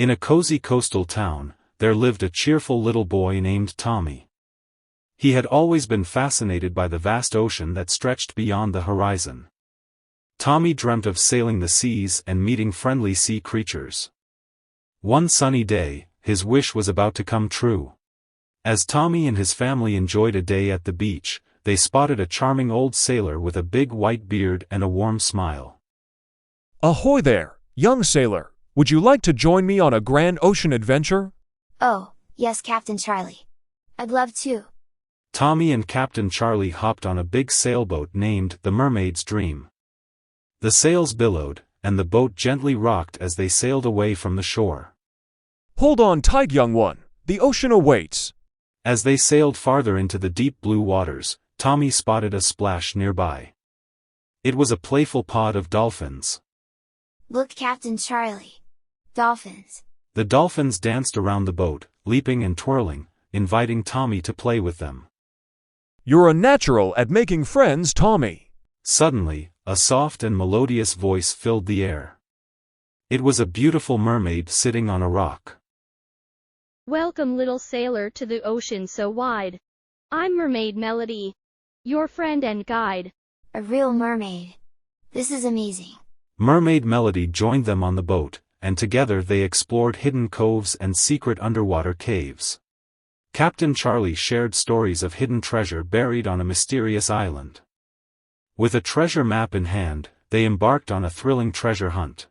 In a cozy coastal town, there lived a cheerful little boy named Tommy. He had always been fascinated by the vast ocean that stretched beyond the horizon. Tommy dreamt of sailing the seas and meeting friendly sea creatures. One sunny day, his wish was about to come true. As Tommy and his family enjoyed a day at the beach, they spotted a charming old sailor with a big white beard and a warm smile. Ahoy there, young sailor! Would you like to join me on a grand ocean adventure? Oh, yes, Captain Charlie. I'd love to. Tommy and Captain Charlie hopped on a big sailboat named the Mermaid's Dream. The sails billowed, and the boat gently rocked as they sailed away from the shore. Hold on tight, young one. The ocean awaits. As they sailed farther into the deep blue waters, Tommy spotted a splash nearby. It was a playful pod of dolphins. Look, Captain Charlie. Dolphins. The dolphins danced around the boat, leaping and twirling, inviting Tommy to play with them. You're a natural at making friends, Tommy. Suddenly, a soft and melodious voice filled the air. It was a beautiful mermaid sitting on a rock. Welcome, little sailor, to the ocean so wide. I'm Mermaid Melody, your friend and guide. A real mermaid. This is amazing. Mermaid Melody joined them on the boat, and together they explored hidden coves and secret underwater caves. Captain Charlie shared stories of hidden treasure buried on a mysterious island. With a treasure map in hand, they embarked on a thrilling treasure hunt.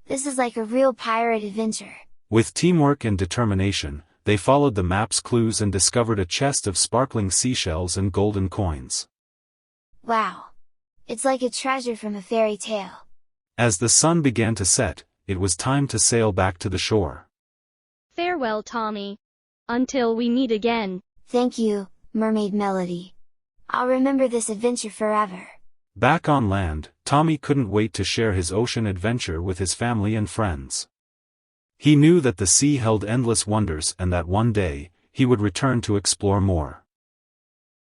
This is like a real pirate adventure. With teamwork and determination, they followed the map's clues and discovered a chest of sparkling seashells and golden coins. Wow. It's like a treasure from a fairy tale. As the sun began to set, it was time to sail back to the shore. Farewell, Tommy. Until we meet again. Thank you, Mermaid Melody. I'll remember this adventure forever. Back on land, Tommy couldn't wait to share his ocean adventure with his family and friends. He knew that the sea held endless wonders and that one day, he would return to explore more.